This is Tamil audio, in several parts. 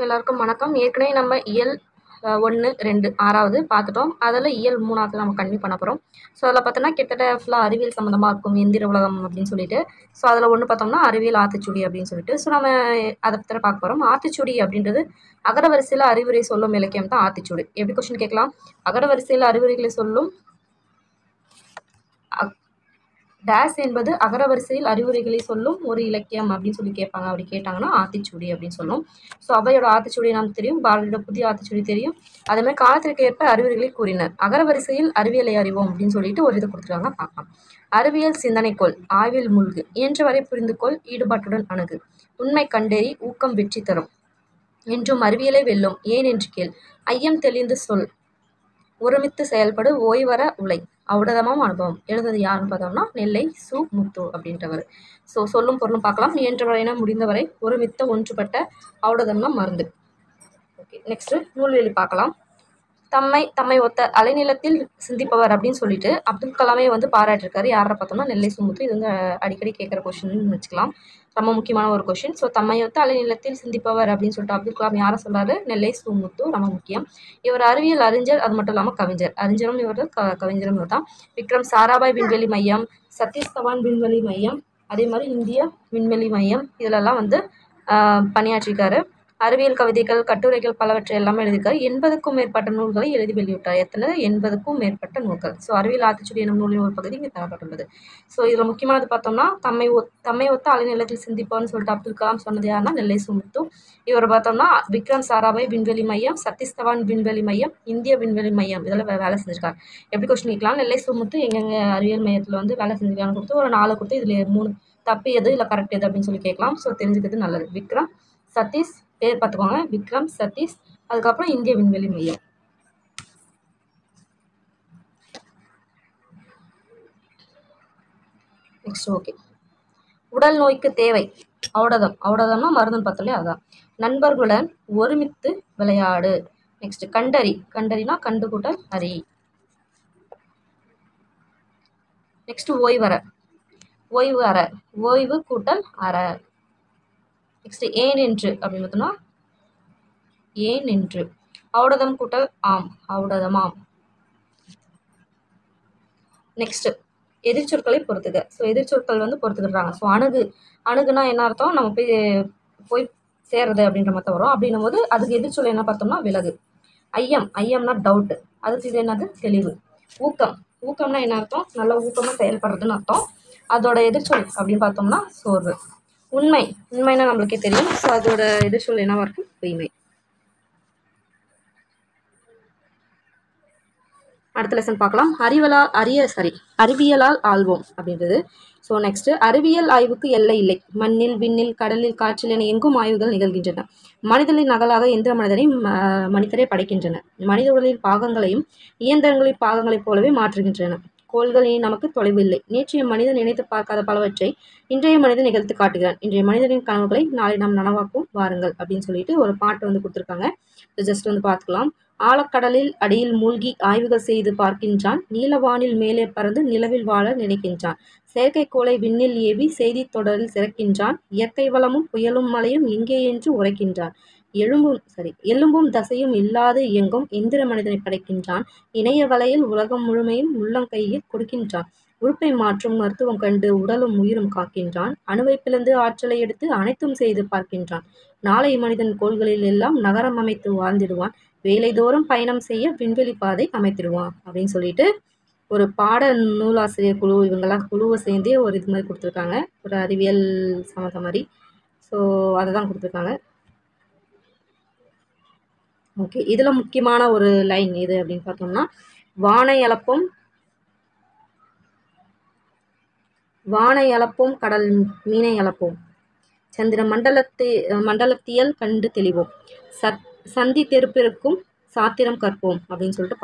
எல்லாருக்கும் வணக்கம். ஏற்கனவே நம்ம இயல் 1, 2 6வது பார்த்துட்டோம். அதில் இயல் 3வது நம்ம கன்டினியூ பண்ண போகிறோம். ஸோ அதில் பார்த்தோன்னா கிட்டத்தட்ட ஃபுல்லாக அறிவியல் சம்மந்தமாக இருக்கும், எந்திர உலகம் அப்படின்னு சொல்லிட்டு. ஸோ அதில் ஒன்று பார்த்தோம்னா அறிவியல் ஆத்திச்சூடி அப்படின்னு சொல்லிட்டு. ஸோ நம்ம அதை பற்றி பார்க்க போகிறோம். ஆத்திச்சூடி அப்படின்றது அகரவரிசையில் அறிவுரை சொல்லும் இலக்கியம் தான் ஆத்திச்சூடி. எப்படி கொஸ்டின் கேட்கலாம்? அகரவரிசையில் அறிவுரைகளை சொல்லும் டேஸ் என்பது அகரவரிசையில் அறிவுரைகளை சொல்லும் ஒரு இலக்கியம் அப்படின்னு சொல்லி கேட்பாங்க. அப்படி கேட்டாங்கன்னா ஆத்திச்சூடி அப்படின்னு சொல்லும். ஸோ அவையோட ஆத்திச்சூடி நமக்கு தெரியும், பாரதியோட புதிய ஆத்திச்சூடி தெரியும். அதே மாதிரி காலத்திற்கு ஏற்ப அறிவுரைகளை கூறினர். அகரவரிசையில் அறிவியலை அறிவோம் அப்படின்னு சொல்லிட்டு ஒரு இது கொடுத்துருக்காங்க, பார்க்கலாம். அறிவியல் சிந்தனைக்கோள், ஆய்வில் மூழ்கு, இயன்றவரை புரிந்துகொள், ஈடுபாட்டுடன் அணுகு, உண்மை கண்டறி, ஊக்கம் வெற்றி தரும், என்றும் அறிவியலை வெல்லும், ஏன் என்று கேள், ஐயம் தெளிந்து சொல், ஒருமித்து செயல்படு, ஓய்வர உலை, ஔடதமாம் அனுபவம். எழுதுறது யாருன்னு பார்த்தோம்னா நெல்லை சு. முத்து அப்படின்றவர். ஸோ சொல்லும் பொருளும் பார்க்கலாம். இயன்றவரைனா முடிந்தவரை, ஒருமித்த ஒன்றுபட்ட, ஔடதம்னா மருந்து. ஓகே, நெக்ஸ்ட் நூல்வெளி பார்க்கலாம். தம்மை ஒத்த அலைநிலத்தில் சிந்திப்பவர் அப்படின்னு சொல்லிட்டு அப்துல் கலாமே பாராட்டிருக்காரு. யாரை பார்த்தோம்னா நெல்லை சு. முத்து. இது அடிக்கடி கேட்குற கொஸ்டின் வச்சுக்கலாம், ரொம்ப முக்கியமான ஒரு கொஸ்டின். ஸோ தம்மை ஒத்த அலைநிலத்தில் சிந்திப்பவர் அப்படின்னு சொல்லிட்டு அப்துல் கலாம் யாரை சொல்றாரு? நெல்லை சு. முத்து. ரொம்ப முக்கியம். இவர் அறிவியல் அறிஞர், அது மட்டும் இல்லாமல் கவிஞர். அறிஞரும் இவர் தான், கவிஞரும் இவர் தான். விக்ரம் சாராபாய் விண்வெளி மையம், சதீஷ் தவான் விண்வெளி மையம், அதே மாதிரி இந்திய விண்வெளி மையம், இதிலெல்லாம் பணியாற்றிருக்காரு. அறிவியல் கவிதைகள், கட்டுரைகள் பலவற்றை எல்லாமே எழுதியிருக்காரு. 80க்கும் மேற்பட்ட நூல்களை எழுதி வெளியிட்டார். எத்தனை? 80க்கும் மேற்பட்ட நூல்கள். ஸோ அறிவியல் ஆத்திச்சூடி என்னும் நூலின் ஒரு பகுதி இங்கே தரப்பட்டுள்ளது. ஸோ இதில் முக்கியமானது பார்த்தோம்னா தம்மை ஒத்த அலைநிலத்தில் சிந்திப்பவர்னு சொல்லிட்டு அப்துல் கலாம் சொன்னது யாருன்னா நெல்லை சு. முத்து. இவர் பார்த்தோம்னா விக்ரம் சாராபாய் விண்வெளி மையம், சதீஷ் தவான் விண்வெளி மையம், இந்திய விண்வெளி மையம், இதில் வேலை செஞ்சிருக்காரு. எப்படி கொஸ்டின் கேட்கலாம்? நெல்லை சு. முத்து எங்கெங்க அறிவியல் மையத்தில் வேலை செஞ்சிருக்கான்னு கொடுத்து ஒரு 4 கொடுத்து இதில் 3 தப்பு எது இல்லை கரெக்ட் எது அப்படின்னு சொல்லி கேட்கலாம். ஸோ தெரிஞ்சுக்கிறது நல்லது. விக்ரம், சதீஷ், பேர் பார்த்துக்கோங்க, விக்ரம், சதீஷ், அதுக்கப்புறம் இந்திய விண்வெளி மையம். நெக்ஸ்ட் ஓகே, உடல் நோய்க்கு தேவை ஔடதம். ஔடதம்னா மருந்துன்னு பார்த்தோம், அதான். நண்பர்களுடன் ஒருமித்து விளையாடு. நெக்ஸ்ட் கண்டறி. கண்டறினா கண்டு கூட்டல் அறி. நெக்ஸ்ட் ஓய்வற. ஓய்வு அற. ஓய்வு கூட்டல் அற. நெக்ஸ்ட் ஏன் என்று அப்படின்னு பார்த்தோம்னா ஏன் என்று. ஔடதம் கூட்டல் ஆம், ஔடதமாம். நெக்ஸ்ட் எதிர்ச்சொற்களை பொறுத்துக. ஸோ எதிர்ச்சொற்கள் பொறுத்துக்கிறாங்க. ஸோ அணுகுனா என்ன அர்த்தம்? நம்ம போய் சேர்றது அப்படின்ற மாதிரி வரும். அப்படின்னும் போது அதுக்கு எதிர்ச்சொல் என்ன பார்த்தோம்னா விலகு. ஐயம்னா டவுட், அதுக்கு இது என்னது? தெளிவு. ஊக்கம்னா என்ன அர்த்தம்? நல்ல ஊக்கமாக செயல்படுறதுன்னு அர்த்தம். அதோட எதிர்ச்சொல் அப்படின்னு பார்த்தோம்னா சோர்வு. உண்மைன்னா நம்மளுக்கே தெரியும். ஸோ அதோட எதிர்ச்சொல் என்னவா இருக்கும்? பொய்மை. அடுத்த லெசன் பார்க்கலாம். அறிவியலால் ஆள்வோம் அப்படின்றது. ஸோ நெக்ஸ்ட் அறிவியல் ஆய்வுக்கு எல்லை இல்லை. மண்ணில், விண்ணில், கடலில், காற்றில் என எங்கும் ஆய்வுகள் நிகழ்கின்றன. மனிதனின் நகலாக எந்திர மனிதரை படைக்கின்றன. மனித உடலின் பாகங்களையும் இயந்திரங்களின் பாகங்களைப் போலவே மாற்றுகின்றன. கோள்களில் நமக்கு தொலைவு இல்லை. நேற்றைய மனிதன் நினைத்து பார்க்காத பலவற்றை இன்றைய மனிதன் நிகழ்த்து காட்டுகிறான். இன்றைய மனிதனின் கனவுகளை நாளை நாம் நனவாக்கும் வாருங்கள் அப்படின்னு சொல்லிட்டு ஒரு பாட்டு கொடுத்துருக்காங்க. ஜஸ்ட் பார்த்துக்கலாம். ஆழக்கடலில் அடியில் மூழ்கி ஆய்வுகள் செய்து பார்க்கின்றான். நீலவானில் மேலே பறந்து நிலவில் வாழ நினைக்கின்றான். செயற்கைக்கோளை விண்ணில் ஏவி செய்தி தொடரில் சிறக்கின்றான். இயற்கை வளமும் புயலும் மழையும் எங்கே என்று உரைக்கின்றான். எலும்பும் தசையும் இல்லாது இயங்கும் எந்திர மனிதனை படைக்கின்றான். இணைய வலையில் உலகம் முழுமையும் உள்ளங்கையில் கொடுக்கின்றான். உறுப்பை மாற்றும் மருத்துவம் கண்டு உடலும் உயிரும் காக்கின்றான். அணுவை பிளந்து ஆற்றலை எடுத்து அனைத்தும் செய்து பார்க்கின்றான். நாளை மனிதன் கோள்களில் எல்லாம் நகரம் அமைத்து வாழ்ந்திடுவான். வேலைதோறும் பயணம் செய்ய விண்வெளி பாதை அமைத்திடுவான் அப்படின்னு சொல்லிட்டு ஒரு பாட நூலாசிரியர் குழு, இவங்கெல்லாம் குழுவை சேர்ந்தே ஒரு இது மாதிரி கொடுத்துருக்காங்க, ஒரு அறிவியல் சம்மந்த மாதிரி. ஸோ அதை தான் கொடுத்துருக்காங்க. ஓகே, இதில் முக்கியமான ஒரு லைன் எது அப்படின்னு பார்த்தோம்னா வானை அளப்போம், கடல் மீனை அளப்போம், சந்திர மண்டலத்தியல் கண்டு தெளிவோம், சந்தி தெருப்பிற்கும் சாத்திரம் கற்போம் அப்படின்னு சொல்லிட்டு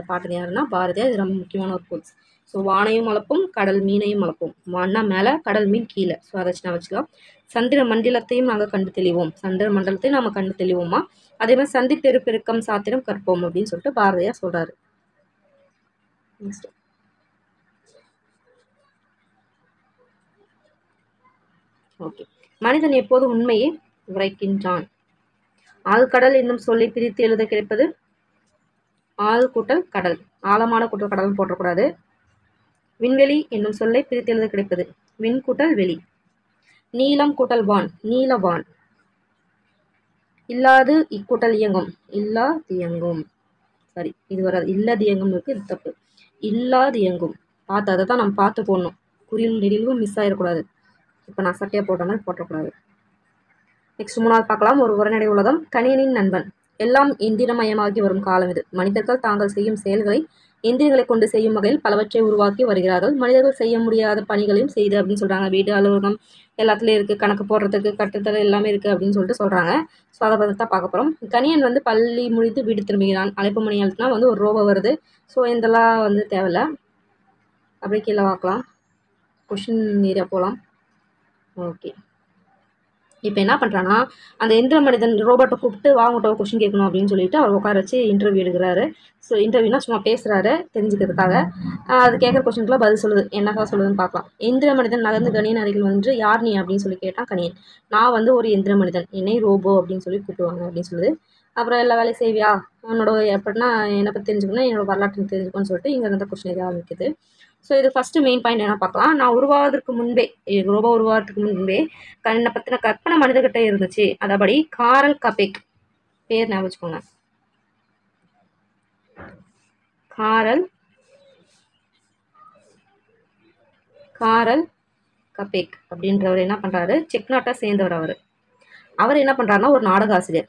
பாட்டு யாருன்னா பாரதியார். இது ரொம்ப முக்கியமான ஒரு கோட்ஸ். ஸோ வானையும் அளப்போம், கடல் மீனையும் அளப்போம். வானா மேலே, கடல் மீன் கீழே. ஸோ அதை வச்சுக்கலாம். சந்திர மண்டலத்தையும் நாங்கள் கண்டு தெளிவோம். சந்திர மண்டலத்தையும் நம்ம கண்டு தெளிவோமா. அதே மாதிரி சந்தி தெருப்பெருக்கம் சாத்திரம் கற்போம் அப்படின்னு சொல்லிட்டு பாரதியார் சொல்றாரு. ஓகே, மனிதன் எப்போது உண்மையை உரைக்கின்றான். ஆழ்கடல் என்னும் சொல்லை பிரித்து எழுத கிடைப்பது ஆழ் கூட்டல் கடல். ஆழமான கூட்டல் கடல் போட்டக்கூடாது. விண்வெளி என்னும் சொல்லை பிரித்து எழுத கிடைப்பது விண் கூட்டல் வெளி. நீளம் கூட்டல் வான் நீலவான். இல்லாது இக்கூட்டல் இயங்கும் இல்லாதியங்கும். சாரி, இது வராது. இல்லதியங்கும் இருக்கு, இது தப்பு. இல்லாதியங்கும். பார்த்து அதை தான் நம்ம பார்த்து போடணும். குறியில் நெடிலும் மிஸ் ஆகிடக்கூடாது. இப்போ நான் சட்டையாக போட்ட மாதிரி போட்டக்கூடாது. நெக்ஸ்ட் 3வது பார்க்கலாம். ஒரு உரைநடை உலகம். கணியனின் நண்பன். எல்லாம் எந்திரமயமாகி வரும் காலம் இது. மனிதர்கள் தாங்கள் செய்யும் செயல்களை எந்திரங்களை கொண்டு செய்யும் வகையில் பலவற்றை உருவாக்கி வருகிறார்கள். மனிதர்கள் செய்ய முடியாத பணிகளையும் செய்து அப்படின்னு சொல்கிறாங்க. வீடு, அலுவலகம் எல்லாத்துலேயும் இருக்குது. கணக்கு போடுறதுக்கு கட்டுத்தர எல்லாமே இருக்குது அப்படின்னு சொல்லிட்டு சொல்கிறாங்க. ஸோ அதை பற்றி தான் பார்க்க போகிறோம். கணியன் வந்து பள்ளி முடித்து வீடு திரும்புகிறான். அழைப்பு மணி அழுத்தினா வந்து ஒரு ரோபோ வருது. ஸோ இதெல்லாம் வந்து தேவையில்லை. அப்படியே கீழே பார்க்கலாம். கொஷின் ஏரியா போகலாம். ஓகே, இப்போ என்ன பண்ணுறான்னா, அந்த எந்திர மனிதன் ரோபோட்டை கூப்பிட்டு வாங்கிட்ட கொஷின் கேட்கணும் அப்படின்னு சொல்லிட்டு அவர் உட்கார வச்சு இன்டர்வியூ எடுக்கிறாரு. ஸோ இன்டர்வியூனா சும்மா பேசுகிறாரு தெரிஞ்சுக்கிறதுக்காக. அது கேட்குற கொஷினுக்குலாம் பதில் சொல்லுது. என்னக்கா சொல்லுதுன்னு பார்க்கலாம். எந்திர மனிதன் நகர்ந்து கணியன் அருகில் வந்து யார் நீ அப்படின்னு சொல்லி கேட்டான் கணியன். நான் வந்து ஒரு எந்திர மனிதன், என்னை ரோபோ அப்படின்னு சொல்லி கூப்பிடுவாங்க அப்படின்னு சொல்லுது. அப்புறம் எல்லா வேலையும் செய்வியா, உன்னோட எப்படின்னா என்னை பற்றி தெரிஞ்சுக்கணும், என்னோட வரலாற்று தெரிஞ்சுக்கணும்னு சொல்லிட்டு இங்கே இருந்த கொஷின் ஏதாவது ஆரம்பிக்குது. ஸோ இது ஃபஸ்ட்டு மெயின் பாயிண்ட் என்ன பார்க்கலாம். நான் உருவாவதற்கு முன்பே, ரோபோ உருவாகிறதுக்கு முன்பே என்னை பற்றின கற்பனை மனிதர்கிட்ட இருந்துச்சு. அதபடி காரல் கபெக் பேர் ஞாபகம் வச்சுக்கோங்க. காரல் கபெக் அப்படின்றவர் என்ன பண்ணுறாரு, செக் நாட்டை சேர்ந்தவர். அவர் என்ன பண்ணுறாருன்னா ஒரு நாடக ஆசிரியர்.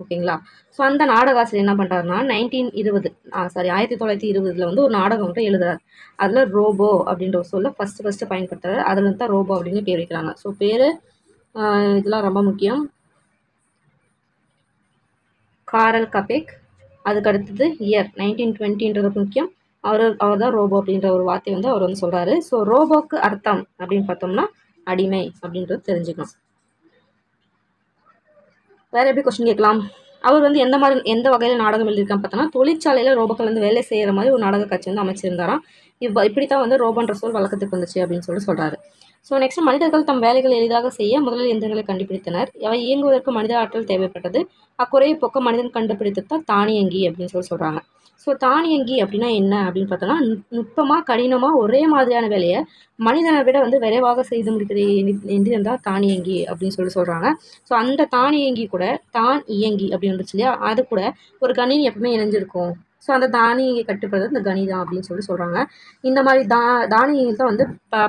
ஓகேங்களா. ஸோ அந்த நாடக ஆசிரியர் என்ன பண்ணுறாருன்னா 1920 வந்து ஒரு நாடகம் மட்டும் எழுதுறாரு. அதில் ரோபோ அப்படின்ற ஒரு சொல்ல ஃபஸ்ட்டு பயன்படுத்துறாரு. அதில் தான் ரோபோ அப்படின்னு பேர் வைக்கிறாங்க. ஸோ பேர் இதெல்லாம் ரொம்ப முக்கியம். காரல் கபெக். அதுக்கு அடுத்தது இயர் 1920ன்றது முக்கியம். அவர் தான் ரோபோ அப்படின்ற ஒரு வார்த்தை வந்து அவர் வந்து சொல்கிறாரு. ஸோ ரோபோக்கு அர்த்தம் அப்படின்னு பார்த்தோம்னா அடிமை அப்படின்றது தெரிஞ்சுக்கணும். வேறு எப்படி கொஸ்டின் கேட்கலாம். அவர் வந்து எந்த வகையில் நாடகம் எழுதியிருக்கான்னு பார்த்தோன்னா, தொழிற்சாலையில் ரோபோக்கள் வந்து வேலை செய்கிற மாதிரி ஒரு நாடக காட்சி வந்து அமைச்சிருந்தாராம். இப்படித்தான் வந்து ரோபோன்ற சொல் வழக்கத்துக்கு வந்துச்சு அப்படின்னு சொல்கிறாரு. ஸோ நெக்ஸ்ட், மனிதர்கள் தம் வேலைகள் எளிதாக செய்ய முதலில் எந்திரங்களை கண்டுபிடித்தனர். அவை இயங்குவதற்கு மனித ஆற்றல் தேவைப்பட்டது. அக்குறையை போக்க மனிதன் கண்டுபிடித்தது தான் தானியங்கி அப்படின்னு சொல்கிறாங்க. ஸோ தானியங்கி அப்படின்னா என்ன அப்படின்னு பார்த்தோன்னா, நுட்பமாக கடினமாக ஒரே மாதிரியான வேலையை மனிதனை விட வந்து விரைவாக செய்து முடிக்கிற எந்திரம் தான் தானியங்கி அப்படின்னு சொல்கிறாங்க. ஸோ அந்த தானியங்கி கூட தான் இயங்கி அப்படின்னு இருந்துச்சு இல்லையா, அது கூட ஒரு கணினி எப்பவுமே இணைஞ்சிருக்கும். ஸோ அந்த தானியங்கி கட்டுப்படுறது இந்த கணிதம் அப்படின்னு சொல்கிறாங்க. இந்த மாதிரி தானியங்கள் தான் வந்து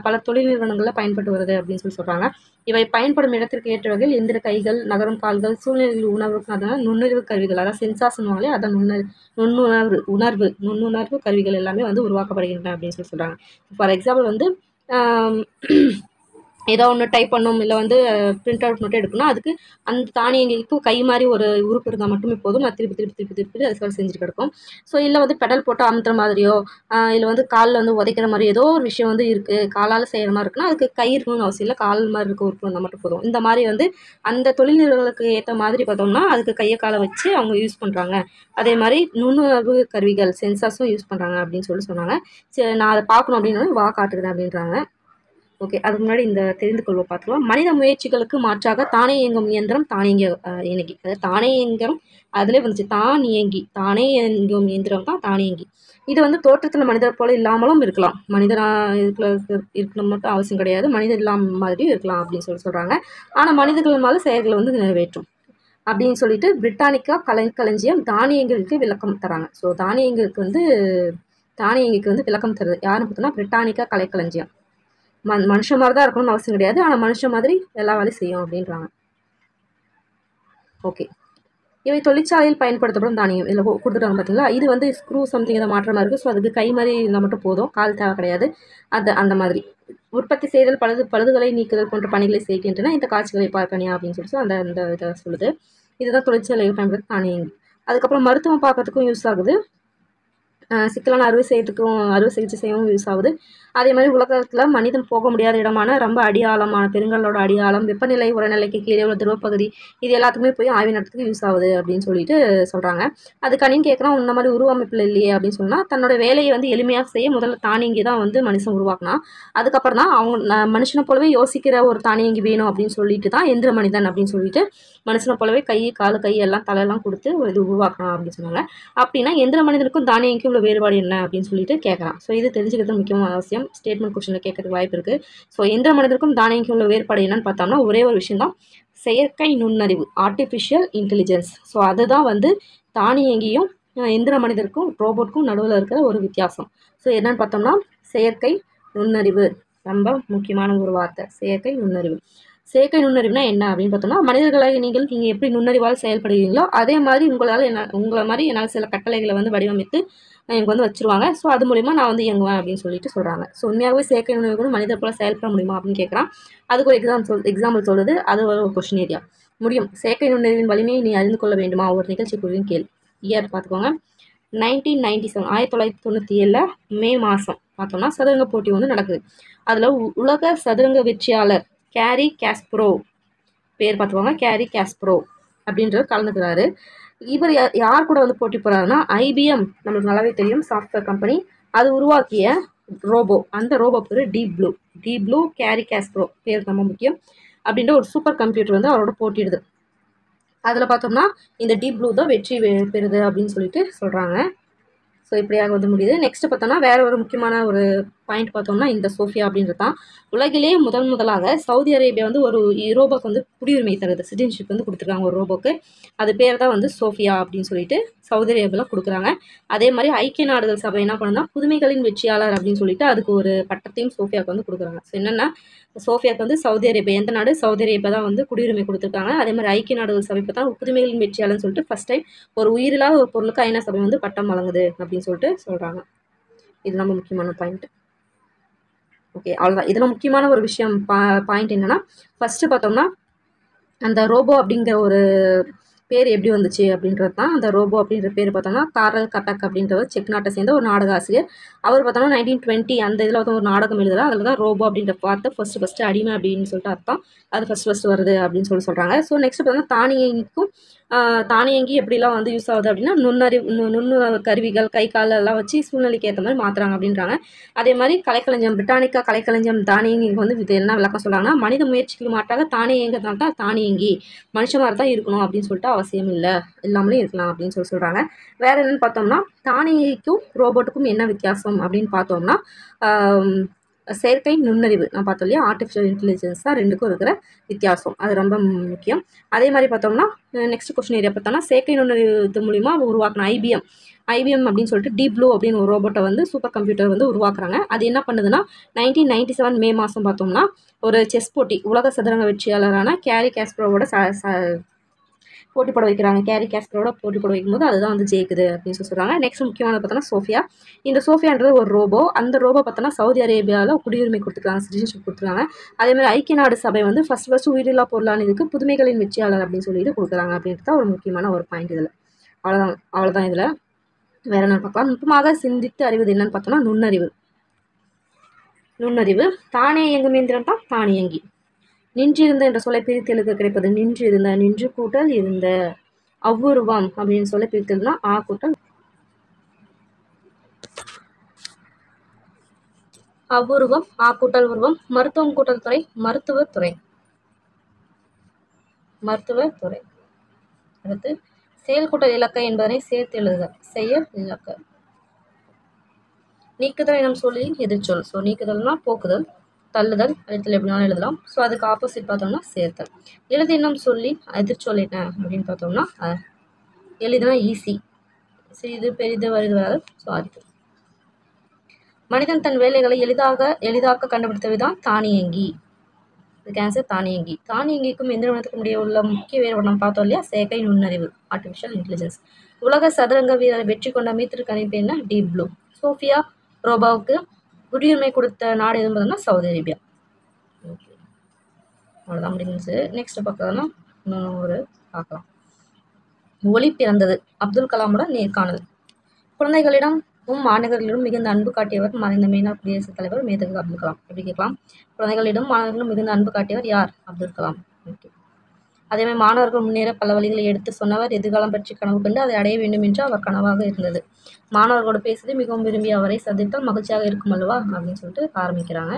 பல தொழில் நிறுவனங்களில் பயன்பட்டு வருது அப்படின்னு சொல்கிறாங்க. இவை பயன்படும் இடத்திற்கு ஏற்ற வகையில் எந்திர கைகள், நகரும் கால்கள், சூழ்நிலையில் உணர்வுக்கு அதனால் நுண்ணறிவு கருவிகள், அதாவது சென்சார் சொல்லுவாங்களே, அதான் நுண்ணுணர்வு கருவிகள் எல்லாமே வந்து உருவாக்கப்படுகின்றன அப்படின்னு சொல்கிறாங்க. ஃபார் எக்ஸாம்பிள் வந்து ஏதோ ஒன்று டைப் பண்ணணும், இல்லை வந்து பிரிண்ட் அவுட் மட்டும் எடுக்கணும், அதுக்கு அந்த தானியங்கிக்கு கை மாதிரி ஒரு உறுப்பு இருந்தால் மட்டுமே போதும். அது திருப்பி அது செஞ்சுட்டு கிடக்கும். ஸோ இல்லை வந்து பெடல் போட்டு அமுத்துற மாதிரியோ, இல்லை வந்து காலில் வந்து உதைக்கிற மாதிரி ஏதோ ஒரு விஷயம் வந்து இருக்குது, காலால் செய்கிற மாதிரி இருக்குன்னா அதுக்கு கை இருக்கணும்னு அவசியம் இல்லை, கால் மாதிரி இருக்க உறுப்பு இருந்தால் மட்டும் போதும். இந்த மாதிரி வந்து அந்த தொழில் நிறுவனங்களுக்கு ஏற்ற மாதிரி பார்த்தோம்னா அதுக்கு கையை காலை வச்சு அவங்க யூஸ் பண்ணுறாங்க. அதே மாதிரி நுண்ணுணர்வு கருவிகள், சென்சார்ஸும் யூஸ் பண்ணுறாங்க அப்படின்னு சொன்னாங்க. சரி, நான் அதை பார்க்கணும் அப்படின்னு வா காட்டுக்கிறேன் அப்படின்றாங்க. ஓகே, அதுக்கு முன்னாடி இந்த தெரிந்து கொள்வோம் பார்த்துக்கலாம். மனித முயற்சிகளுக்கு மாற்றாக தானே இயங்கும் இயந்திரம் தானியங்கி. அதாவது தானே இயந்திரம் அதிலே வந்துச்சு, தானே இயங்கும் இயந்திரம் தான் தானியங்கி. இது வந்து தோற்றத்தில் மனிதர் போல இல்லாமலும் இருக்கலாம். மனிதனாக இருக்கணும் மட்டும் அவசியம் கிடையாது, மனிதர் இல்லாமல் மாதிரியும் இருக்கலாம் அப்படின்னு சொல்கிறாங்க. ஆனால் மனிதர்கள் மேலே செயல்களை வந்து நிறைவேற்றும் அப்படின்னு சொல்லிட்டு பிரிட்டானிக்கா கலைக்களஞ்சியம் தானியங்களுக்கு விளக்கம் தராங்க. ஸோ தானியங்கிக்கு வந்து விளக்கம் தருது யாருன்னு பார்த்தோன்னா பிரிட்டானிக்கா கலைக்களஞ்சியம். மனுஷன் மாதிரி தான் இருக்கணும்னு அவசியம் கிடையாது, ஆனால் மனுஷன் மாதிரி எல்லா வேலையும் செய்யும் அப்படின்றாங்க. ஓகே, இவை தொழிற்சாலையில் பயன்படுத்தப்படும் தானியம். இதில் கொடுத்துட்டாங்க பார்த்தீங்களா, இது வந்து ஸ்க்ரூ சம்திங் இதை மாற்றமாக இருக்குது. ஸோ அதுக்கு கை மாதிரி இருந்தால் மட்டும் போதும், கால் தேவை கிடையாது. அந்த மாதிரி உற்பத்தி செய்தல், பழுதுகளை நீக்குதல் போன்ற பணிகளை செய்கின்றன. இந்த காட்சிகளை பார்க்கணியா அப்படின்னு சொல்லிட்டு அந்த இதை சொல்லுது. இதுதான் தொழிற்சாலையில் பயன்படுத்த தானியங்கி. அதுக்கப்புறம் மருத்துவம் பார்க்கறதுக்கும் யூஸ் ஆகுது. சிக்கலான அறுவை சிகிச்சை செய்யவும் யூஸ் ஆகுது. அதே மாதிரி உலகத்தில் மனிதன் போக முடியாத இடமான ரொம்ப அடியாழமான பெருங்கலோட அடியாழம், வெப்பநிலை உரநிலைக்கு கீழே உள்ள துருவப்பகுதி, இது எல்லாத்துக்குமே போய் ஆய்வு நடத்துறதுக்கு யூஸ் ஆகுது அப்படின்னு சொல்லிட்டு சொல்கிறாங்க. அது கணின்னு கேட்குறோம், இந்த மாதிரி உருவமைப்பில் இல்லையே அப்படின்னு சொன்னால், தன்னோட வேலையை வந்து எளிமையாக செய்ய முதல்ல தானியங்கி தான் வந்து மனுஷன் உருவாக்கினா. அதுக்கப்புறம் தான் அவங்க மனுஷனை போலவே யோசிக்கிற ஒரு தானியங்கி வேணும் அப்படின்னு சொல்லிட்டு தான் எந்திர மனிதன் அப்படின்னு சொல்லிட்டு மனுஷனை போலவே கை காலு கை எல்லாம் தலையெல்லாம் கொடுத்து ஒரு இது உருவாக்கலாம் அப்படின்னு சொன்னாங்க. அப்படின்னா எந்திர மனிதனுக்கும் தானியங்கிக்கும் உள்ள வேறுபாடு என்ன அப்படின்னு சொல்லிட்டு கேட்குறான். ஸோ இது தெரிஞ்சுக்கிறது முக்கியமான அவசியம். ஸ்டேட்மெண்ட் கொஸ்டினில் கேட்கறதுக்கு வாய்ப்பு இருக்குது. ஸோ எந்திர மனிதனுக்கும் தானியங்கிக்கும் உள்ள வேறுபாடு என்னன்னு பார்த்தோம்னா ஒரே ஒரு விஷயம் தான், செயற்கை நுண்ணறிவு, ஆர்டிஃபிஷியல் இன்டெலிஜென்ஸ். ஸோ அதுதான் வந்து தானியங்கியும் எந்திர மனிதருக்கும் ரோபோட்டுக்கும் நடுவில் இருக்கிற ஒரு வித்தியாசம். ஸோ என்னன்னு பார்த்தோம்னா செயற்கை நுண்ணறிவு, ரொம்ப முக்கியமான ஒரு வார்த்தை, செயற்கை நுண்ணறிவு. செயற்கை நுண்ணறிவுனா என்ன அப்படின்னு பார்த்தோம்னா, மனிதர்களாக நீங்கள் எப்படி நுண்ணறிவால் செயல்படுவீங்களோ அதே மாதிரி உங்களை மாதிரி என்னால் சில கட்டளைகளை வந்து வடிவமைத்து எனக்கு வந்து வச்சுருவாங்க. ஸோ அது மூலிமா நான் வந்து இயங்குவேன் அப்படின்னு சொல்லிட்டு சொல்கிறாங்க. ஸோ உண்மையாகவே செயற்கை நுண்ணறிவு மனிதர் போல செயல்பட முடியுமா அப்படின்னு கேட்குறான். அதுக்கு ஒரு எக்ஸாம்பிள் சொல்லுது. அது ஒரு கொஸ்டின் ஏரியா. முடியும். செயற்கை நுண்ணறிவின் வலிமையை நீ அறிந்து கொள்ள வேண்டுமா, ஒரு நிகழ்ச்சி குறியும் கேள். இயர் பார்த்துக்கோங்க, 1997, 1997 மே மாதம் பார்த்தோம்னா சதுரங்க போட்டி ஒன்று நடக்குது. அதில் உலக சதுரங்க வெற்றியாளர் கேரி காஸ்பரோவ், பேர் பார்த்துக்கோங்க, கேரி காஸ்பரோவ் அப்படின்றவர் கலந்துக்கிறாரு. இவர் யார் கூட வந்து போட்டி போகிறாருன்னா, ஐபிஎம், நம்மளுக்கு நல்லாவே தெரியும், சாஃப்ட்வேர் கம்பெனி, அது உருவாக்கிய ரோபோ, அந்த ரோபோ பேர் டீப் ப்ளூ கேரி காஸ்பரோவ் பேர் ரொம்ப முக்கியம் அப்படின்ற ஒரு சூப்பர் கம்ப்யூட்டர் வந்து அவரோட போட்டிடுது. அதில் பார்த்தோம்னா இந்த டீப் ப்ளூ தான் வெற்றி பெறுது அப்படின்னு சொல்லிட்டு சொல்கிறாங்க. ஸோ இப்படியாக வந்து முடியுது. நெக்ஸ்ட் பார்த்தோம்னா வேற ஒரு முக்கியமான ஒரு பாயிண்ட் பார்த்தோம்னா இந்த சோஃபியா அப்படின்றது தான். உலகிலே முதலாக சவுதி அரேபியா வந்து ஒரு ரோபோக்கு வந்து குடியுரிமை தருது, சிட்டிசன்ஷிப் வந்து கொடுத்துருக்காங்க ஒரு ரோபோக்கு. அது பேர் தான் வந்து சோஃபியா அப்படின்னு சொல்லிட்டு சவுதி அரேபியாவில் கொடுக்குறாங்க. அதே மாதிரி ஐக்கிய நாடுகள் சபை என்ன பண்ணுன்னா, புதுமைகளின் வெற்றியாளர் அப்படின்னு சொல்லிட்டு அதுக்கு ஒரு பட்டத்தையும் சோஃபியாவுக்கு வந்து கொடுக்குறாங்க. ஸோ என்னென்னா, சோஃபியாவுக்கு வந்து சவுதி அரேபியா, எந்த நாடு, சவுதி அரேபியா தான் வந்து குடியுரிமை கொடுத்துருக்காங்க. அதே மாதிரி ஐக்கிய நாடுகள் சபை பார்த்தா புதுமைகளின் வெற்றியாளர்னு சொல்லிட்டு ஃபர்ஸ்ட் டைம் ஒரு உயிரில்லாத ஒரு பொருளுக்கு ஐநா சபை வந்து பட்டம் வழங்குது அப்படின்னு சொல்லிட்டு சொல்கிறாங்க. இது ரொம்ப முக்கியமான பாயிண்ட். ஓகே, அவ்வளோதான். இதில் முக்கியமான ஒரு விஷயம் பாயிண்ட் என்னென்னா, ஃபஸ்ட்டு பார்த்தோம்னா அந்த ரோபோ அப்படிங்கிற ஒரு பேர் எப்படி வந்துச்சு அப்படின்றது தான். அந்த ரோபோ அப்படின்ற பேர் பார்த்தோம்னா காரல் கட்டக் அப்படின்றவர் செக் நாட்டை சேர்ந்த ஒரு நாடக ஆசிரியர். அவர் பார்த்தோம்னா 1920 அந்த இதில் வந்து ஒரு நாடகம் எழுதுறாரு. அதில் தான் ரோபோ அப்படின்ற வார்த்தை ஃபஸ்ட்டு அடிமை அப்படின்னு சொல்லிட்டு அர்த்தம். அது ஃபஸ்ட்டு வருது அப்படின்னு சொல்கிறாங்க. ஸோ நெக்ஸ்ட் பார்த்தோம்னா தானியங்கி எப்படிலாம் வந்து யூஸ் ஆகுது அப்படின்னா, நுண்ணுணர்வு கருவிகள், கை கால் எல்லாம் வச்சு சூழ்நிலைக்கு ஏற்ற மாதிரி மாற்றுறாங்க அப்படின்றாங்க. அதே மாதிரி கலைக்களஞ்சியம், பிரிட்டானிக்கா கலைக்களஞ்சியம் தானியங்கிக்கு வந்து இது என்ன விளக்கம் சொல்கிறாங்கன்னா, மனித முயற்சிக்கு மாட்டாக தானியங்கிறதுனால தான் தானியங்கி மனுஷ மாதிரி தான் இருக்கணும் அப்படின்னு சொல்லிட்டு அவசியம் இல்லை, எல்லாமே இருக்கலாம் அப்படின்னு சொல்கிறாங்க. வேற என்னன்னு பார்த்தோம்னா, தானியங்கிக்கும் ரோபோட்டுக்கும் என்ன வித்தியாசம் அப்படின்னு பார்த்தோம்னா, செயற்கை நுண்ணறிவு நான் பார்த்தோம் இல்லையா, ஆர்டிஃபிஷியல் இன்டெலிஜென்ஸ் தான் ரெண்டுக்கும் இருக்கிற வித்தியாசம். அது ரொம்ப முக்கியம். அதே மாதிரி பார்த்தோம்னா நெக்ஸ்ட் கொஸ்டின் ஏரியா பார்த்தோம்னா, செயற்கை நுண்ணறிவு மூலிமா உருவாக்கின ஐபிஎம் அப்படின்னு சொல்லிட்டு டீப் ப்ளூ அப்படின்னு ஒரு ரோபோட்டை வந்து சூப்பர் கம்ப்யூட்டர் வந்து உருவாக்குறாங்க. அது என்ன பண்ணுதுன்னா 1997 மே மாதம் பார்த்தோம்னா ஒரு செஸ் போட்டி, உலக சதுரங்க வெற்றியாளரான கேரி காஸ்பரோவோட போட்டி போட வைக்கிறாங்க. கேரி காஸ்பரோட போட்டி போட வைக்கும்போது அதுதான் வந்து ஜெயிக்குது அப்படின்னு சொல்கிறாங்க. நெக்ஸ்ட் முக்கியமானது பார்த்தோன்னா சோஃபியா. இந்த சோஃபியான்றது ஒரு ரோபோ. அந்த ரோபோ பார்த்தோன்னா சவுதி அரேபியாவில் குடியுரிமை கொடுத்துருக்காங்க, சிட்டிசன்ஷிப் கொடுத்துருக்காங்க. அதேமாதிரி ஐக்கிய நாடு சபை வந்து ஃபஸ்ட்டு உயிரில்லா பொருளான இதுக்கு புதுமைகளின் வெற்றியாளர் அப்படின்னு சொல்லிட்டு கொடுக்குறாங்க அப்படின்றது ஒரு முக்கியமான ஒரு பாயிண்ட் இதில். அவ்வளோதான் இதில். வேற என்ன பார்க்கலாம். நுட்பமாக சிந்தித்து அறிவது என்னன்னு பார்த்தோம்னா நுண்ணறிவு. தானே இயங்கும் இயந்திரம் தான் தானியங்கி. நின்றிருந்த என்ற சொல்லை பிரித்து எழுத கிடைப்பது நின்றிருந்த, நின்று கூட்டல் இருந்த. அவ்வுருவம் அப்படின்னு சொல்ல பிரித்தல்னா ஆ கூட்டல் அவ்வுருவம், ஆ கூட்டல் உருவம். மருத்துவம் கூட்டல் துறை, மருத்துவத்துறை. அடுத்து செயல் கூட்டல் இலக்க என்பதனை சேர்த்து எழுதுக, செயல் இலக்க. நீக்குதல் எனும் சொல்லின் எதிர்ச்சொல். ஸோ நீக்குதல்னா போக்குதல், தள்ளுதல், அழித்தல் எப்படினாலும் எழுதலாம். ஸோ அதுக்கு ஆப்போசிட் பார்த்தோம்னா சேர்த்தல். எழுது என்னும் சொல்லின் எதிர்ச்சொல் என்ன அப்படின்னு பார்த்தோம்னா எழுதுனா ஈஸி, சிறிது பெரிது வருது. ஸோ அதுக்கு மனிதன் தன் வேலைகளை எளிதாக்க கண்டுபிடித்த விதம் தானியங்கி. இதுக்கு ஆன்சர் தானியங்கி. தானியங்கிக்கும் எந்திரமனத்துக்கும் இடையே உள்ள முக்கிய வேறுபாடு நம்ம பார்த்தோம் இல்லையா, செயற்கை நுண்ணறிவு, ஆர்டிஃபிஷியல் இன்டெலிஜென்ஸ். உலக சதுரங்க வீரரை வெற்றி கொண்ட மீத்திற்கு கணிப்பு என்ன, டீப் ப்ளூ. சோஃபியா ரோபோவுக்கு குடியுரிமை கொடுத்த நாடு எதுன்னு பார்த்தோம்னா சவுதி அரேபியா. ஓகே, அவ்வளோதான் முடிஞ்சு. நெக்ஸ்ட் பார்க்கறதுனா இன்னொரு பார்க்கலாம். ஒளி பிறந்தது, அப்துல் கலாமோட நேர்காணல். குழந்தைகளிடம் மாணவர்களிடம் மிகுந்த அன்பு காட்டியவர் மறைந்த மேனாள் குடியரசுத் தலைவர் மேதகு அப்துல் கலாம். எப்படி கேட்கலாம்? குழந்தைகளிடம் மாணவர்களிடம் மிகுந்த அன்பு காட்டியவர் யார்? அப்துல் கலாம். ஓகே. அதேமாதிரி மாணவர்கள் முன்னேற பல வழிகளை எடுத்து சொன்னவர், எதிர்காலம் பற்றி கனவு கண்டு அதை அடைய வேண்டும் என்று அவர் கனவாக இருந்தது. மாணவர்களோடு பேசுவதை மிகவும் விரும்பி அவரை சந்தித்தால் மகிழ்ச்சியாக இருக்கும் அல்லவா அப்படின்னு சொல்லிட்டு ஆரம்பிக்கிறாங்க.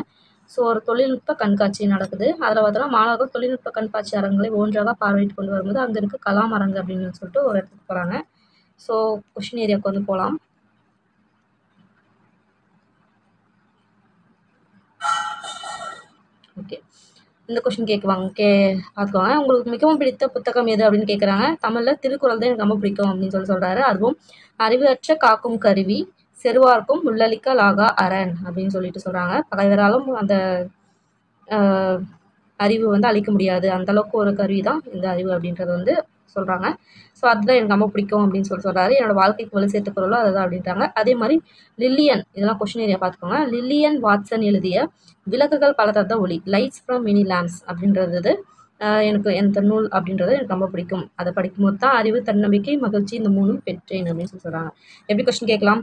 ஸோ ஒரு தொழில்நுட்ப கண்காட்சி நடக்குது. அதில் பார்த்தோன்னா மாணவர்கள் தொழில்நுட்ப கண்காட்சி அரங்குகளை ஒன்றாக பார்வையிட்டு கொண்டு வரும்போது அங்கே இருக்க கலாம் அரங்கு அப்படின்னு சொல்லிட்டு ஒரு இடத்துக்கு போகிறாங்க. ஸோ கொஷின் ஏரியாவுக்கு வந்து போகலாம். ஓகே, இந்த கொஷின் பார்த்துக்கோங்க. உங்களுக்கு மிகவும் பிடித்த புத்தகம் எது அப்படின்னு கேட்குறாங்க. தமிழில் திருக்குறள் தான் எனக்கு ரொம்ப பிடிக்கும் அப்படின்னு சொல்கிறாரு. அதுவும் அறிவற்ற காக்கும் கருவி செருவார்க்கும் உள்ளளிக்க லாகா அரண் அப்படின்னு சொல்லிட்டு சொல்கிறாங்க. பகைவராலும் அந்த அறிவு வந்து அழிக்க முடியாது, அந்தளவுக்கு ஒரு கருவி தான் இந்த அறிவு அப்படின்றது வந்து சொல்கிறாங்க. ஸோ அதுதான் எனக்கு ரொம்ப பிடிக்கும் அப்படின்னு சொல்கிறாரு. என்னோடய வாழ்க்கைக்கு வலு சேர்த்த குரலும் அதுதான் அப்படின்றாங்க. அதே மாதிரி லில்லியன், இதெல்லாம் கொஷின் ஏரியா பார்த்துக்கோங்க. லில்லியன் வாட்சன் எழுதிய விளக்குகள் பல தந்த ஒளி, லைட்ஸ் ஃப்ரம் மினி லேம்ப்ஸ் அப்படின்றது எனக்கு எந்த நூல் அப்படின்றது எனக்கு ரொம்ப பிடிக்கும். அதை படிக்கும்போது தான் அறிவு, தன்னம்பிக்கை, மகிழ்ச்சி இந்த மூணும் பெற்றேன் அப்படின்னு சொல்கிறாங்க. எப்படி கொஷின் கேட்கலாம்?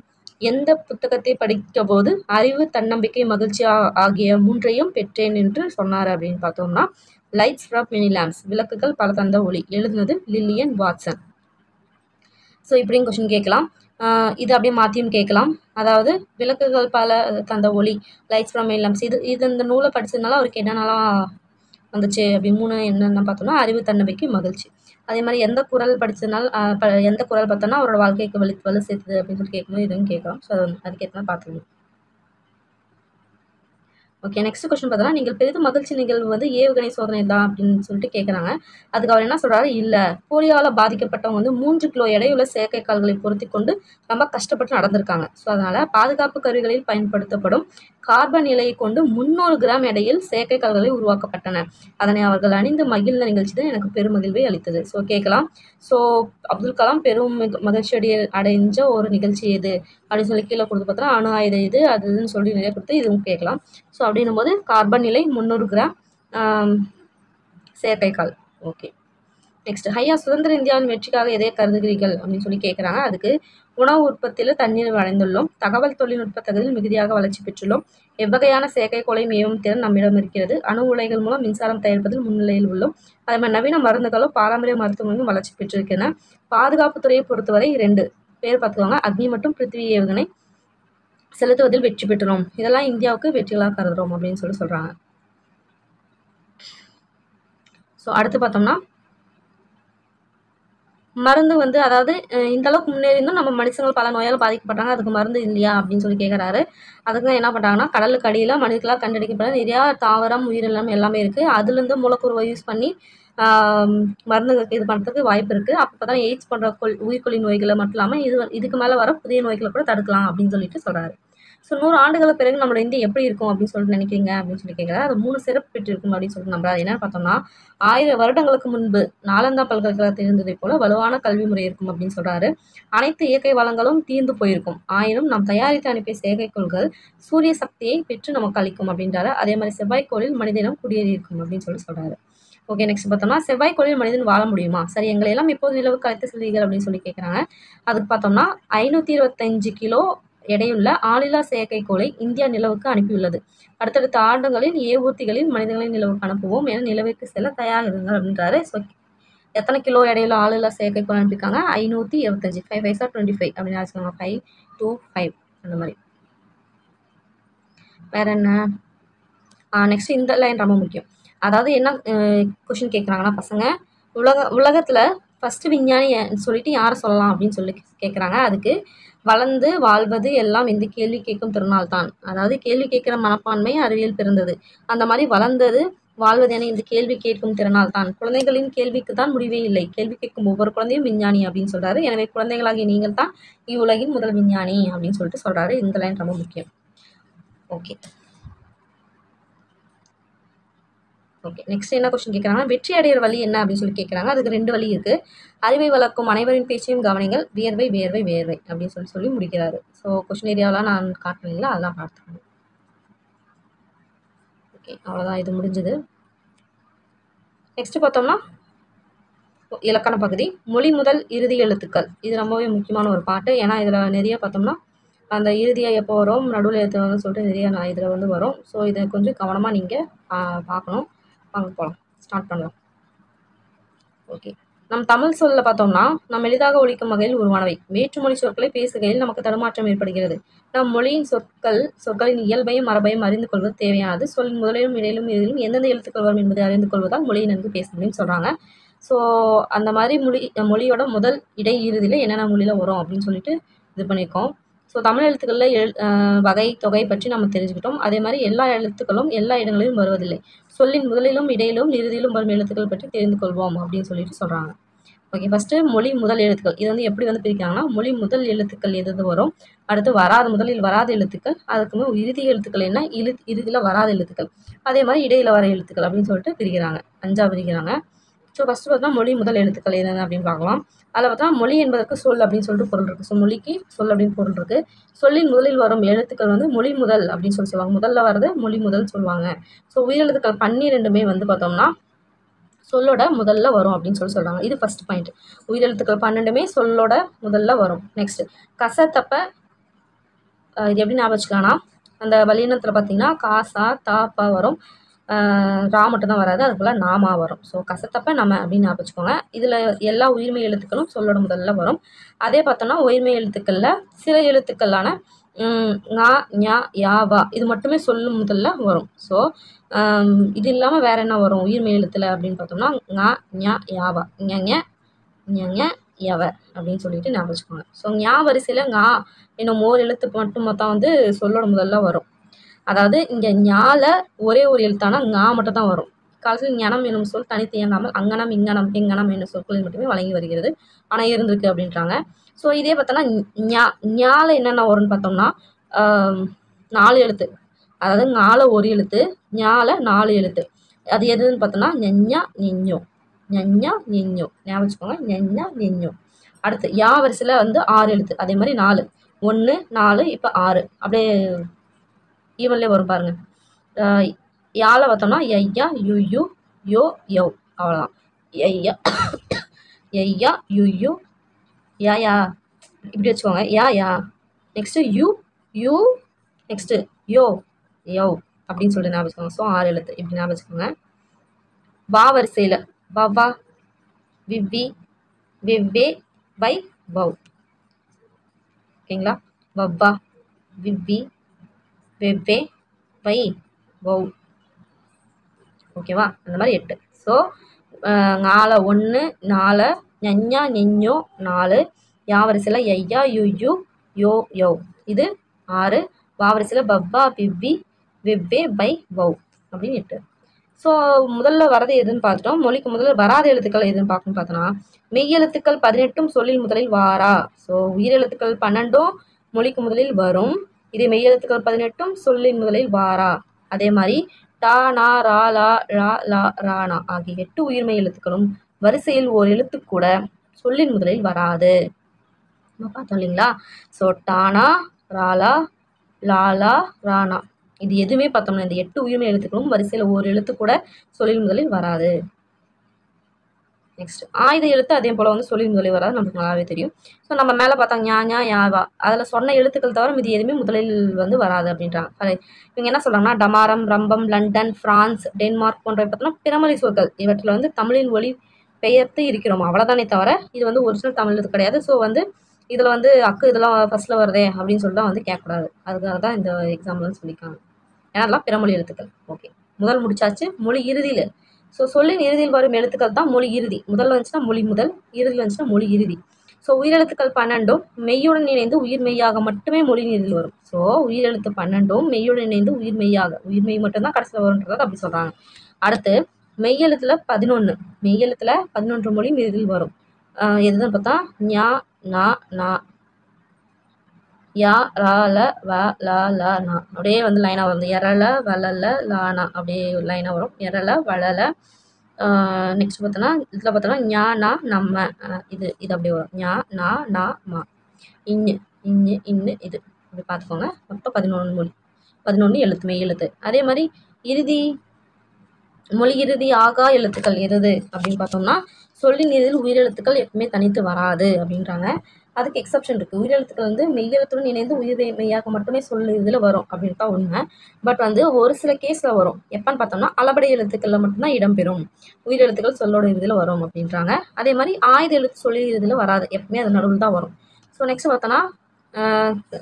எந்த புத்தகத்தை படிக்க போது அறிவு, தன்னம்பிக்கை, மகிழ்ச்சி ஆகிய மூன்றையும் பெற்றேன் என்று சொன்னார் அப்படின்னு பார்த்தோம்னா லைட்ஸ் ஃப்ரம் மினி லேம்ப்ஸ், விளக்குகள் பல தந்த ஒளி, எழுதுனது லில்லியன் வாட்சன். ஸோ இப்படியும் கொஷின் கேட்கலாம். இது அப்படியே மாற்றியும் கேட்கலாம். அதாவது விளக்குகள் பல தந்த ஒளி, லைட்ஸ் ஃப்ரம் மினி லேம்ப்ஸ், இது இந்த நூலை படித்ததுனால அவருக்கு என்னென்னலாம் வந்துச்சு அப்படி மூணு என்னென்ன பார்த்தோம்னா அறிவு, தன்னம்பிக்கை, மகிழ்ச்சி. அதே மாதிரி எந்த குறள் படித்ததுனால எந்த குறள் பார்த்தோன்னா அவரோட வாழ்க்கைக்கு வலு சேர்த்துது அப்படின்னு சொல்லி கேட்கும்போது இதுவும் கேட்கலாம். ஸோ அதுக்கேற்ற பார்த்துக்கணும். ஓகே, நெக்ஸ்ட் கொஸ்டின் பார்த்தோன்னா நீங்கள் பெரிதும் மகிழ்ச்சி நிகழ்வு வந்து ஏவுகணை சோதனை தான் அப்படின்னு சொல்லிட்டு கேட்குறாங்க. அதுக்கு அவர் என்ன சொல்கிறாரு? இல்லை, போலியால் பாதிக்கப்பட்டவங்க வந்து 3 கிலோ எடையுள்ள செயற்கைக்கால்களை பொருத்தி கொண்டு ரொம்ப கஷ்டப்பட்டு நடந்திருக்காங்க. ஸோ அதனால் பாதுகாப்பு கருவிகளில் பயன்படுத்தப்படும் கார்பன் நிலையை கொண்டு 300 கிராம் எடையில் செயற்கைக்கால்களை உருவாக்கப்பட்டன. அதனை அவர்கள் அணிந்து மகிழ்ந்த நிகழ்ச்சி தான் எனக்கு பெரும் மகிழ்வை அளித்தது. ஸோ கேட்கலாம். ஸோ அப்துல் கலாம் பெரும் மகிழ்ச்சி அடைஞ்ச ஒரு நிகழ்ச்சி எது அப்படின்னு சொல்லி கீழே கொடுத்து பார்த்தோன்னா அணு ஆயுதம் இது அதுன்னு சொல்லி நிறைய கொடுத்து இதுவும் கேட்கலாம். ஸோ அப்படின்னும் போது கார்பன் நிலை 300 கிராம் செயற்கைக்கால். ஓகே, நெக்ஸ்ட் ஐயா, சுதந்திர இந்தியாவின் வெற்றிக்காக எதை கருதுகிறீர்கள் அப்படின்னு சொல்லி கேட்குறாங்க. அதுக்கு உணவு உற்பத்தியில் தண்ணீர் அடைந்துள்ளோம், தகவல் தொழில்நுட்ப தகுதியில் மிகுதியாக வளர்ச்சி பெற்றுள்ளோம், எவ்வகையான செயற்கைக்கோளை மேயும் திறன் நம்மிடம் இருக்கிறது, அணு உலைகள் மூலம் மின்சாரம் தயாரிப்பதில் முன்னிலையில் உள்ளோம், அதே மாதிரி நவீன மருந்துகளும் பாரம்பரிய மருத்துவங்களும் வளர்ச்சி பெற்றிருக்கின்றன. பாதுகாப்புத்துறையை பொறுத்தவரை 2 பேர் பார்த்துக்கோங்க, அக்னி மற்றும் பிருத்திவி ஏவுகணை செலுத்துவதில் வெற்றி பெற்றோம், இதெல்லாம் இந்தியாவுக்கு வெற்றிகளாக கருதுறோம் அப்படின்னு சொல்கிறாங்க. ஸோ அடுத்து பார்த்தோம்னா மருந்து வந்து அதாவது இந்த அளவுக்கு முன்னேறிந்தும் நம்ம மனுஷங்கள் பல நோயால் பாதிக்கப்படுறாங்க, அதுக்கு மருந்து இல்லையா அப்படின்னு சொல்லி கேட்குறாரு. அதுக்கு என்ன பண்ணுறாங்கன்னா கடலுக்கு அடியில் மனிதர்களால் கண்டெடுக்கப்பட்ட நிறையா தாவரம் உயிரினம் எல்லாமே இருக்குது. அதுலேருந்து மூலக்கூறுவை யூஸ் பண்ணி மருந்துகளுக்கு இது பண்ணுறதுக்கு வாய்ப்பு இருக்குது. அப்போ தான் எய்ட்ஸ் போன்ற உயிர்கொல்லி நோய்களை மட்டும் இல்லாமல் இதுக்கு மேலே வர புதிய நோய்களை கூட தடுக்கலாம் அப்படின்னு சொல்லிட்டு சொல்கிறாரு. ஸோ 100 ஆண்டுகளுக்கு பிறகு நம்மளோட இந்தியா எப்படி இருக்கும் அப்படின்னு சொல்லிட்டு நினைக்கிறீங்க அப்படின்னு சொல்லி கேட்குறாரு. அது 3 சிறப்பு பெற்றிருக்கும் அப்படின்னு சொல்லிட்டு நம்புறாரு. என்னென்னு பார்த்தோம்னா 1000 வருடங்களுக்கு முன்பு நாலந்தா பல்கலைக்கழகத்தில் இருந்ததை போல வலுவான கல்வி முறை இருக்கும் அப்படின்னு சொல்கிறாரு. அனைத்து இயற்கை வளங்களும் தீர்ந்து போயிருக்கும், ஆயினும் நாம் தயாரித்து அனுப்பிய செயற்கைக்கோள்கள் சூரிய சக்தியை பெற்று நமக்கு அளிக்கும் அப்படின்றாரு. அதே மாதிரி செவ்வாய்க்கோளில் மனிதனம் குடியேறியிருக்கும் அப்படின்னு சொல்கிறாரு. ஓகே, நெக்ஸ்ட் பார்த்தோம்னா செவ்வாய்க்கோளில் மனிதன் வாழ முடியுமா? சரி, எங்களை எல்லாம் எப்போது நிலவுக்கு அழைத்து செல்வீர்கள் அப்படின்னு சொல்லி கேட்குறாங்க. அதுக்கு பார்த்தோம்னா 525 கிலோ எடையுள்ள ஆளில்லா செயற்கைக்கோளை இந்தியா நிலவுக்கு அனுப்பியுள்ளது. அடுத்தடுத்த ஆண்டுகளில் ஏவூர்திகளில் மனிதர்களை நிலவுக்கு அனுப்புவோம் என நிலவுக்கு செல்ல தயாரிருங்கள் அப்படின்றாரு. ஸோ எத்தனை கிலோ எடையுள்ள ஆளில்லா செயற்கைக்கோள் அனுப்பியிருக்காங்க? 525. 5 5 25 அப்படின்னு வச்சுக்கோங்க. 5 2 5 அந்த மாதிரி. வேற என்ன? நெக்ஸ்ட் இந்த லைன் ரொம்ப முக்கியம். அதாவது என்ன கொஷின் கேட்குறாங்கன்னா பசங்க, உலகத்தில் ஃபஸ்ட்டு விஞ்ஞானி சொல்லிட்டு யாரை சொல்லலாம் அப்படின்னு சொல்லி கேட்குறாங்க. அதுக்கு வளர்ந்து வாழ்வது எல்லாம் இந்த கேள்வி கேட்கும் திறனால் தான். அதாவது கேள்வி கேட்குற மனப்பான்மை அறிவியல் பிறந்தது. அந்த மாதிரி வளர்ந்தது வாழ்வது என இந்த கேள்வி கேட்கும் திறனால் தான். குழந்தைகளின் கேள்விக்கு தான் முடிவே இல்லை, கேள்வி கேட்கும் ஒவ்வொரு குழந்தையும் விஞ்ஞானி அப்படின்னு சொல்கிறாரு. எனவே குழந்தைகளாகிய நீங்கள் தான் இவ்வுலகின் முதல் விஞ்ஞானி அப்படின்னு சொல்லிட்டு சொல்கிறாரு. இந்த லைன் ரொம்ப முக்கியம். ஓகே ஓகே நெக்ஸ்ட் என்ன கொஸ்டின் கேட்குறாங்கன்னா வெற்றி அடைகிற வழி என்ன அப்படின்னு சொல்லி கேட்குறாங்க. அதுக்கு 2 வழி இருக்குது. அறிவை வளர்க்கும் அனைவரின் பேச்சையும் கவனிங்கள், வியர்வை வேர்வை வேர்வை அப்படின்னு சொல்லி முடிக்கிறாரு. ஸோ கொஸ்டின் ஏரியாவெலாம் நான் காட்டுறீங்களா, அதெல்லாம் பார்த்துக்கணும். ஓகே, அவ்வளோதான், இது முடிஞ்சது. நெக்ஸ்ட் பார்த்தோம்னா இலக்கண பகுதி, மொழி முதல் இறுதி எழுத்துக்கள். இது ரொம்பவே முக்கியமான ஒரு பாட்டு. ஏன்னா இதில் நிறைய பார்த்தோம்னா அந்த இறுதியாக எப்போ வரும், நடுவில் எழுத்து வரும்னு சொல்லிட்டு நிறைய நான் இதில் வந்து வரும். ஸோ இதை கொஞ்சம் கவனமாக நீங்கள் பார்க்கணும். வாங்க போகலாம், ஸ்டார்ட் பண்ணலாம். ஓகே, நம் தமிழ் சொல்ல பார்த்தோம்னா நம் எளிதாக ஒழிக்கும் வகையில் உருவானவை. வேற்றுமொழி சொற்களை பேசுகையில் நமக்கு தடுமாற்றம் ஏற்படுகிறது. நம் மொழியின் சொற்களின் இயல்பையும் மரபையும் அறிந்து கொள்வது தேவையானது. சொல்லின் முதலிலும் இடையிலும் இறுதியிலும் எந்தெந்த எழுத்துக்கள் வரும் என்பதை அறிந்து கொள்வதால் மொழியை நன்கு பேச முடியும்னு சொல்கிறாங்க. ஸோ அந்த மாதிரி மொழியோட முதல் இடை இறுதியில் என்னென்ன மொழியில் வரும் அப்படின்னு சொல்லிட்டு இது பண்ணியிருக்கோம். ஸோ தமிழ் எழுத்துக்களில் வகை தொகை பற்றி நம்ம தெரிஞ்சுக்கிட்டோம். அதே மாதிரி எல்லா எழுத்துக்களும் எல்லா இடங்களிலும் வருவதில்லை. சொல்லின் முதலிலும் இடையிலும் இறுதியிலும் வரும் எழுத்துக்கள் பற்றி தெரிந்து கொள்வோம் அப்படின்னு சொல்லிட்டு சொல்கிறாங்க. ஓகே, ஃபஸ்ட்டு மொழி முதல் எழுத்துக்கள். இது வந்து எப்படி வந்து பிரிக்கிறாங்கன்னா, மொழி முதல் எழுத்துக்கள் எது வரும், அடுத்து முதலில் வராத எழுத்துக்கள், அதுக்குமே இறுதி எழுத்துக்கள் என்ன, இறுதியில் வராத எழுத்துக்கள், அதே மாதிரி இடையில வர எழுத்துக்கள் அப்படின்னு சொல்லிட்டு பிரிக்கிறாங்க, 5ஆக பிரிக்கிறாங்க. ஸோ ஃபஸ்ட்டு பார்த்தா மொழி முதல் எழுத்துக்கள் என்னென்ன அப்படின்னு பார்க்கலாம். அதில் பார்த்தா மொழி என்பதற்கு சொல் அப்படின்னு சொல்லிட்டு பொருள் இருக்குது. ஸோ மொழிக்கு சொல் அப்படின்னு பொருள் இருக்குது. சொல்லின் முதலில் வரும் எழுத்துக்கள் வந்து மொழி முதல் அப்படின்னு சொல்லுவாங்க. முதல்ல வர்றது மொழி முதல் சொல்லுவாங்க. ஸோ உயிரெழுத்துக்கள் 12மே வந்து பார்த்தோம்னா சொல்லோட முதல்ல வரும் அப்படின்னு சொல்கிறாங்க. இது ஃபஸ்ட் பாயிண்ட். உயிரெழுத்துக்கள் 12மே சொல்லோட முதல்ல வரும். நெக்ஸ்ட் கசத்தப்ப, இது எப்படி ஞாபகம் வச்சுக்கலாம்னா, அந்த வல்லினத்தில் பார்த்தீங்கன்னா காசா தாப்பா வரும், ரா மட்டும் தான் வராது, அதுக்குள்ள நாமா வரும். ஸோ கசத்தப்ப நம்ம அப்படின்னு ஞாபகம் வச்சுக்கோங்க. இதில் எல்லா உயிர்மெய் எழுத்துக்களும் சொல்லோட முதல்ல வரும். அதே பார்த்தோம்னா உயிர்மெய் எழுத்துக்களில் சில எழுத்துக்களான ஞா ஞா யா வா இது மட்டுமே சொல்லும் முதல்ல வரும். ஸோ இது இல்லாமல் வேறு என்ன வரும் உயிர்மெய் எழுத்தில் அப்படின்னு பார்த்தோம்னா ஞா ஞா யாவா ஞ ஞ யவ அப்படின்னு சொல்லிட்டு ஞாபகம் வச்சுக்கோங்க. ஸோ ஞா வரிசையில் ஞா இன்னும் ஓர் எழுத்து மட்டும் மொத்தம் வந்து சொல்லோட முதல்ல வரும். அதாவது இங்கே ஞால ஒரே ஒரு எழுத்தானா ஞா மட்டும் தான் வரும். காலத்தில் ஞனம் என்னும் சொல் தனித்து இயங்காமல் அங்கனம் இங்கனம் எங்கனம் என்னும் சொற்களில் மட்டுமே வழங்கி வருகிறது, ஆனால் இருந்திருக்கு அப்படின்றாங்க. ஸோ இதே பார்த்தோன்னா ஞால என்னென்ன வரும்னு பார்த்தோம்னா 4 எழுத்து, அதாவது ஞால ஒரு எழுத்து, ஞால 4 எழுத்து. அது எதுன்னு பார்த்தோம்னா ஞா நெஞ்சோ ஞாபகம் வச்சுக்கோங்க, ஞா நெஞ்சோ. அடுத்து யா வரிசையில் வந்து 6 எழுத்து, அதே மாதிரி 4 1 4 இப்போ 6 அப்படியே ஈவன்லேயே வரும் பாருங்க. யால பார்த்தோம்னா ஐயா யு யோ யோ, அவ்வளோதான். ஐயா ஐயா யு யா இப்படி வச்சுக்கோங்க. யா நெக்ஸ்ட்டு யூ நெக்ஸ்ட்டு யோ அப்படின்னு சொல்லிட்டு ஞாபகம் வச்சுக்கோங்க. ஸோ 6 எழுத்து இப்படி ஞாபகம் வச்சுக்கோங்க. வா வரிசையில் வா விவ்வி வெவ்வே வை வவ். ஓகேங்களா, வவ்வா விவ்வி வெவ்வே வை வவ். ஓகேவா, அந்த மாதிரி 8. ஸோ ஞால 1 4 ஞா நெஞ்சோ 4, யா வரிசையில் ஐயா யு யோ இது 6, வா வரிசையில் பவ்வா விவ்வி வெவ்வே வை வவ் அப்படின்னு 8. ஸோ முதல்ல வரது எதுன்னு பார்த்துட்டோம். மொழிக்கு முதல்ல வராத எழுத்துக்கள் எதுன்னு பார்க்கணும்னு பார்த்தோன்னா மெய்யெழுத்துக்கள் 18 சொல்லில் முதலில் வாரா. ஸோ உயிரெழுத்துக்கள் 12 மொழிக்கு முதலில் வரும். இதே மெய்யெழுத்துக்கள் 18 சொல்லின் முதலில் வாரா. அதே மாதிரி டா நா ரா லா ரா லா ராணா ஆகிய 8 உயிர்மெய் எழுத்துக்களும் வரிசையில் ஒரு எழுத்து கூட சொல்லின் முதலில் வராது. நம்ம பார்த்தோம் இல்லைங்களா. ஸோ டானா ராலா லாலா ராணா இது எதுவுமே பார்த்தோம்னா இந்த 8 உயிர்மெய் எழுத்துக்களும் வரிசையில் ஒரு எழுத்து கூட சொல்லின் முதலில் வராது. நெக்ஸ்ட் ஆயுத எழுத்து அதே போல் வந்து சொல்லின் முதலில் வராது, நமக்கு நல்லாவே தெரியும். ஸோ நம்ம மேலே பார்த்தோம் ஞா யாவா, அதில் சொன்ன எழுத்துக்கள் தவிர இது எதுவுமே முதலில் வந்து வராது அப்படின்றாங்க. இவங்க என்ன சொல்கிறாங்கன்னா டமாரம் ரம்பம் லண்டன் பிரான்ஸ் டென்மார்க் போன்றவை பார்த்தோம்னா பிறமொழி சொற்கள், இவற்றில் வந்து தமிழின் ஒளி பெயர்த்து இருக்கிறோம் அவ்வளோதானே தவிர இது வந்து ஒரிஜினல் தமிழ் இது கிடையாது. ஸோ வந்து இதில் வந்து இதெல்லாம் ஃபஸ்ட்டில் வருதே அப்படின்னு சொல்லிட்டு வந்து கேட்கக்கூடாது. அதுக்காக தான் இந்த எக்ஸாம்பிள்னு சொல்லியிருக்காங்க. ஏன்னா அதெல்லாம் பிறமொழி எழுத்துக்கள். ஓகே, முதல் முடிச்சாச்சு. மொழி இறுதியில் சொல்லின் இறுதியில் வரும் எழுத்துக்கள் தான் மொழி இறுதி. முதல்ல வந்துச்சுன்னா மொழி முதல், இறுதியில் வந்துச்சுன்னா மொழி இறுதி. உயிரெழுத்துக்கள் 12 மெய்யுடன் இணைந்து உயிர் மெய்யாக மட்டுமே மொழியின் இறுதியில் வரும். உயிரெழுத்து 12 மெய்யுடன் இணைந்து உயிர் மெய் மட்டும்தான் கடைசியில் வரும்ன்றதை அப்படி சொல்கிறாங்க. அடுத்து மெய்யெழுத்தில் 11 மெய்யெழுத்தில் 11 மொழியும் இறுதியில் வரும். எதுன்னு பார்த்தா ஞா நா நா யா ரா ல வ ல ல நா அப்படியே வந்து லைனாக வரும். எரல வளல லானா அப்படியே லைனாக வரும். எரல வளல. நெக்ஸ்ட் பார்த்தோன்னா இதில் பார்த்தோன்னா ஞா நா நம்ம இது அப்படியே வரும். ஞா நா நா மா இன்னு இது அப்படி பார்த்துக்கோங்க. மொத்தம் 11 மொழி, 11 எழுத்து மெய் எழுத்து. அதே மாதிரி மொழி இறுதி ஆகா எழுத்துக்கள் எது அப்படின்னு பார்த்தோம்னா சொல்லின் இறுதியில் உயிரெழுத்துக்கள் எப்பவுமே தனித்து வராது அப்படின்றாங்க. அதுக்கு எக்ஸப்ஷன் இருக்குது. உயிரெழுத்துக்கள் வந்து மெய்யெழுத்துடன் இணைந்து உயிர் மெய்யாக மட்டுமே சொல்லு இதில் வரும் அப்படின்னு தான் உண்மை. பட் வந்து ஒரு சில கேஸில் வரும். எப்போன்னு பார்த்தோம்னா அளபடை எழுத்துக்களில் மட்டும்தான் இடம்பெறும். உயிரெழுத்துக்கள் சொல்லோட இறுதியில் வரும் அப்படின்றாங்க. அதே மாதிரி ஆயுத எழுத்து சொல்லி இறுதியில் வராது, எப்பவுமே அது நடுவில் தான் வரும். ஸோ நெக்ஸ்ட் பார்த்தோன்னா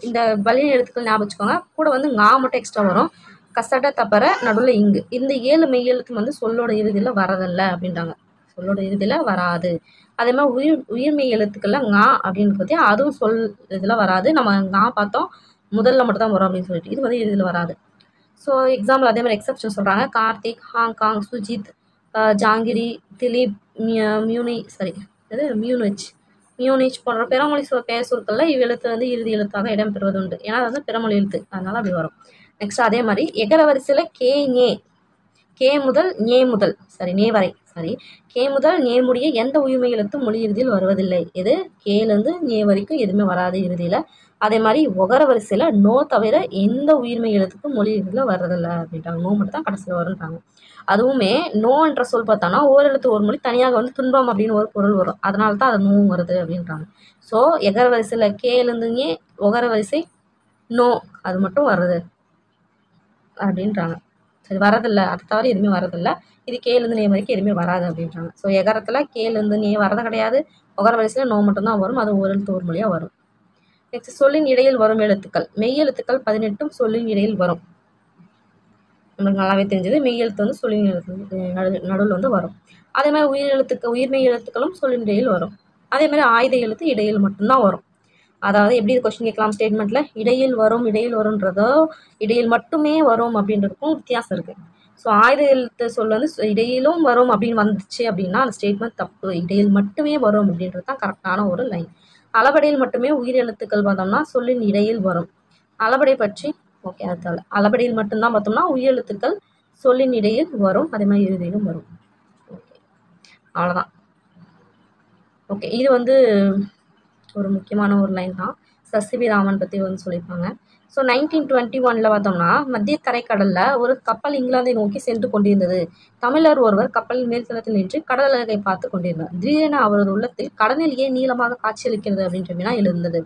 இந்த வலிய எழுத்துக்கள் ஞாபகம் வச்சுக்கோங்க. கூட வந்து ngா மட்டும் எக்ஸ்ட்ரா வரும். கசட தப்பற நடுவில் இங்கு. இந்த 7 மெய்யெழுத்து வந்து சொல்லோட இறுதியில் வரதில்லை அப்படின்றாங்க. சொல்லோட இறுதியில் வராது. அதே மாதிரி உயிர்மெய் எழுத்துக்கள்ல ngா அப்படின்னு பற்றி அதுவும் சொல் இதில் வராது. நம்ம ngா பார்த்தோம், முதல்ல மட்டும் தான் வரும் அப்படின்னு சொல்லிட்டு. இது வந்து இறுதியில் வராது. ஸோ எக்ஸாம்பிள் அதே மாதிரி எக்ஸப்ஷன் சொல்கிறாங்க. கார்த்திக், ஹாங்காங், சுஜித், ஜாங்கிரி, திலீப், மியூனிச் போன்ற பிறமொழி பெயர் சொற்களில் இவ்வெழுத்து வந்து இறுதி எழுத்தாக இடம்பெறுவது உண்டு. ஏன்னா அது வந்து பிறமொழி எழுத்து, அதனால அப்படி வரும். நெக்ஸ்ட் அதே மாதிரி எகர வரிசையில் கே முதல் நே வரை கே முதல் நே முடிய எந்த உயிர்மெய் எழுத்தும் மொழி இறுதியில் வருவதில்லை. எது கேலேருந்து நே வரைக்கும் எதுவுமே வராது இறுதியில். அதே மாதிரி ஒகர வரிசையில் நோ தவிர எந்த உயிர்மெய் எழுத்துக்கும் மொழி இறுதியில் வர்றதில்லை அப்படின்ட்டாங்க. நோ மட்டும் தான் கடைசியில் வரும்ன்றாங்க. அதுவுமே நோன்ற சொல் பார்த்தோன்னா ஓரெழுத்து ஒரு மொழி தனியாக வந்து துன்பம் அப்படின்னு ஒரு பொருள் வரும். அதனால தான் அது நோ வருது அப்படின்றாங்க. ஸோ எகர வரிசையில் கேலேருந்துங்க ஒகர வரிசை நோ அது மட்டும் வருது அப்படின்றாங்க. சரி, வரதில்லை, அதை தவிர எதுவுமே வரதில்லை. இது கேலேருந்து நே வரைக்கும் எதுவுமே வராது அப்படின்றாங்க. ஸோ எகரத்தில் கேலேருந்து நே வரது கிடையாது. ஒகர வரிசையில் நோ மட்டும்தான் வரும். அது ஒரு எழுத்து ஒரு மொழியாக வரும். நெக்ஸ்ட் சொல்லின் இடையில் வரும் எழுத்துக்கள். மெய் எழுத்துக்கள் 18 சொல்லின் இடையில் வரும். நம்மளுக்கு நல்லாவே தெரிஞ்சது. மெய் எழுத்து வந்து சொல்லின் எழுத்து நடுவில் வந்து வரும். அதே மாதிரி உயிர்மெய் எழுத்துக்களும் சொல்லின் இடையில் வரும். அதே மாதிரி ஆயுத எழுத்து இடையில் மட்டும்தான் வரும். அதாவது எப்படி கொஸ்டின் கேட்கலாம் ஸ்டேட்மெண்ட்டில், இடையில் வரும்ன்றதோ இடையில் மட்டுமே வரும் அப்படின்றதுக்கும் வித்தியாசம் இருக்குது. ஸோ ஆயுத எழுத்து சொல் வந்து இடையிலும் வரும் அப்படின்னு வந்துச்சு அப்படின்னா அந்த ஸ்டேட்மெண்ட் தப்பு. இடையில் மட்டுமே வரும் அப்படின்றது தான் கரெக்டான ஒரு லைன். அளபடையில் மட்டுமே உயிர் எழுத்துக்கள் பார்த்தோம்னா சொல்லின் இடையில் வரும். அளபடை பற்றி ஓகே, அது அளபடையில் மட்டும்தான் பார்த்தோம்னா உயிர் எழுத்துக்கள் சொல்லின் இடையில் வரும். அதே மாதிரி இறுதியிலும் வரும். ஓகே, அவ்வளோதான். ஓகே, இது வந்து ஒரு முக்கியமான ஒரு லைன் தான். சர் ராமன் பற்றி வந்து சொல்லியிருப்பாங்க. ஸோ 1921 பார்த்தோம்னா மத்திய தரைக்கடலில் ஒரு கப்பல் இங்கிலாந்தை நோக்கி சென்று கொண்டிருந்தது. தமிழர் ஒருவர் கப்பலின் மேல்தளத்தில் நின்று கடல் அழகை பார்த்து கொண்டிருந்தார். திடீரென அவரது உள்ளத்தில் கடலில் ஏன் நீளமாக காட்சியளிக்கிறது அப்படின்ற வினா எழுந்தது.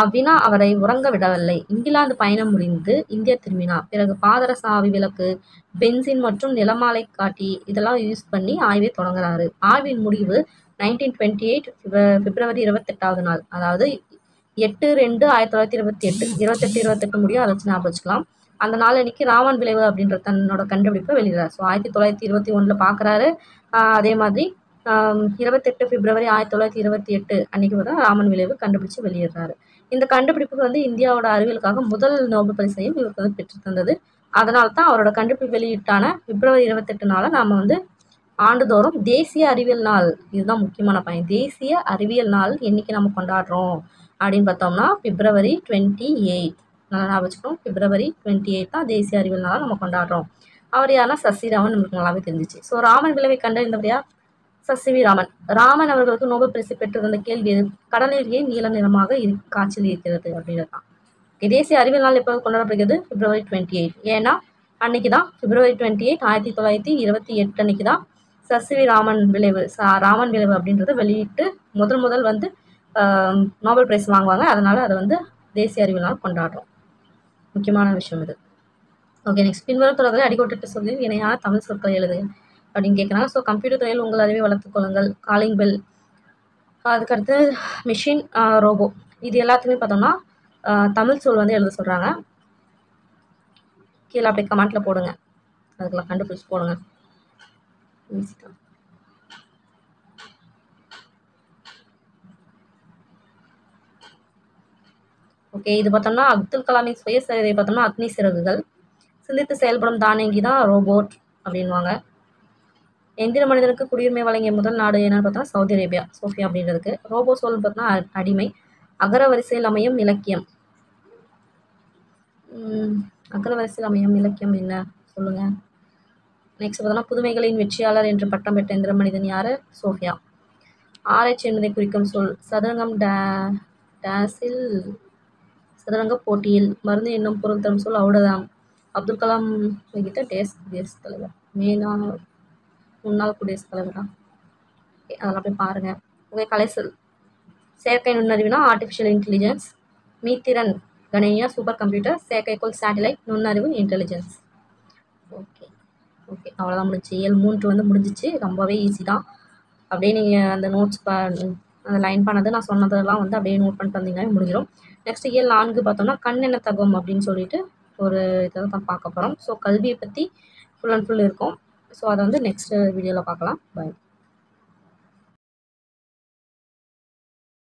அவ்வினா அவரை உறங்க விடவில்லை. இங்கிலாந்து பயணம் முடிந்து இந்தியா திரும்பினார். பிறகு பாதரச ஆவி விளக்கு, பென்சின் மற்றும் நிலமாலை காட்டி இதெல்லாம் யூஸ் பண்ணி ஆய்வை தொடங்குறாரு. ஆய்வின் முடிவு 1928 பிப்ரவரி 28வது நாள், அதாவது 8/2/1928 28 முடியும். அதை வச்சு ஞாபகம் வச்சுக்கலாம். அந்த நாள் அன்னைக்கு ராமன் விளைவு அப்படின்ற தன்னோட கண்டுபிடிப்பை வெளியிடுறாரு. ஸோ 1921 பார்க்குறாரு. அதே மாதிரி 28 பிப்ரவரி 1928 அன்னைக்கு வந்து ராமன் விளைவு கண்டுபிடிச்சு வெளியிடுறாரு. இந்த கண்டுபிடிப்புக்கு வந்து இந்தியாவோட அறிவியலுக்காக முதல் நோபல் பரிசையும் இவருக்கு வந்து பெற்று தந்தது. அதனால தான் அவரோட கண்டுபிடிப்பு வெளியிட்டான பிப்ரவரி 28 நாளை நாம் வந்து ஆண்டுதோறும் தேசிய அறிவியல் நாள், இதுதான் முக்கியமான பயன், தேசிய அறிவியல் நாள் என்னைக்கு நம்ம கொண்டாடுறோம் அப்படின்னு பார்த்தோம்னா பிப்ரவரி 28. நல்லா ஞாபகம் வச்சுக்கணும். பிப்ரவரி 28 தான் தேசிய அறிவியல் நாளாக நம்ம கொண்டாடுறோம். அவர் யாருன்னா சர் ராமன், நம்மளுக்கு நல்லாவே தெரிஞ்சிச்சு. ஸோ ராமன் விளைவை கண்டறிந்தவர் யார்? சர் ராமன். ராமன் அவர்களுக்கு நோபல் பரிசு பெற்றிருந்த கேள்வி எது? கடலில் ஏன் நீல நிறமாக காய்ச்சல் இருக்கிறது அப்படின்றது தான். தேசிய அறிவியல் நாள் எப்போ கொண்டாடப்படுகிறது? பிப்ரவரி 28. ஏன்னா அன்னைக்கு தான் பிப்ரவரி 28 1928 அன்னைக்கு தான் சர் ராமன் விளைவு அப்படின்றத வெளியிட்டு முதல் வந்து நோபல் பிரைஸ் வாங்குவாங்க. அதனால அதை வந்து தேசிய அறிவியல் நாள் கொண்டாடுறோம். முக்கியமான விஷயம் இது. ஓகே, நெக்ஸ்ட் பின்வரும் தொடர்களை அடிக்கோட்டிட்டு சொல்லி இணையான தமிழ் சொற்கள் எழுது அப்படின்னு கேட்குறாங்க. ஸோ கம்ப்யூட்டர் துறையில் உங்கள் அறிவை வளர்த்துக் கொள்ளுங்கள், காலிங் பெல், அதுக்கடுத்து மிஷின், ரோபோ, இது எல்லாத்துக்குமே பார்த்தோம்னா தமிழ் சொல் வந்து எழுத சொல்கிறாங்க. கீழே அப்படியே கமெண்ட்டில் போடுங்க, அதுக்கெல்லாம் கண்டுபிடிச்சி போடுங்க. ஓகே, இது பார்த்தோம்னா அப்துல் கலாமின் சுயசரிதை பார்த்தோம்னா அக்னி சிறகுகள். சிந்தித்து செயல்படும் தானியங்கி தான் ரோபோட் அப்படின்வாங்க. எந்திர மனிதனுக்கு குடியுரிமை வழங்கிய முதல் நாடு என்னன்னு பார்த்தோம்னா சவுதி அரேபியா, சோஃபியா அப்படின்றதுக்கு. ரோபோ சொல் பார்த்தோம்னா அடிமை. அகர வரிசையில் அமையும் இலக்கியம். அகர வரிசையில் அமையும் இலக்கியம் என்ன சொல்லுங்க. நெக்ஸ்ட் பார்த்தோம்னா புதுமைகளின் வெற்றியாளர் என்று பட்டம் பெற்ற எந்திர மனிதன் யாரு? சோஃபியா. ஆராய்ச்சி என்பதை குறிக்கும் சொல் சதுரங்கம் டேஸில் சதுரங்க போட்டியில். மருந்து என்னும் பொருள் தரும் சொல் ஔடதம். அப்துல் கலாம் வகித்த குடியரசுத் தலைவர், முன்னாள் குடியரசுத் தலைவரா? அதெல்லாம் போய் பாருங்க. ஓகே, கலைசொல் செயற்கை நுண்ணறிவுனா ஆர்டிஃபிஷியல் இன்டெலிஜென்ஸ். மீத்திறன் கணினியா சூப்பர் கம்ப்யூட்டர். செயற்கைக்கோள் சேட்டலைட். நுண்ணறிவு இன்டெலிஜென்ஸ். ஓகே ஓகே, அவ்வளோதான் முடிஞ்சிச்சு. இயல் 3 வந்து முடிஞ்சிச்சு. ரொம்பவே ஈஸி தான். அப்படியே நீங்கள் அந்த நோட்ஸ் அந்த லைன் பண்ணது நான் சொன்னதெல்லாம் வந்து அப்படியே நோட் பண்ணிட்டு வந்தீங்கன்னா முடிஞ்சிடும். நெக்ஸ்ட் இயல் 4 பார்த்தோம்னா கண் என்ன தகும் அப்படின்னு சொல்லிட்டு ஒரு இதை தான் பார்க்க போகிறோம். ஸோ கல்வியை பற்றி ஃபுல் அண்ட் ஃபுல் இருக்கும். ஸோ அதை வந்து நெக்ஸ்ட் வீடியோவில் பார்க்கலாம். பை.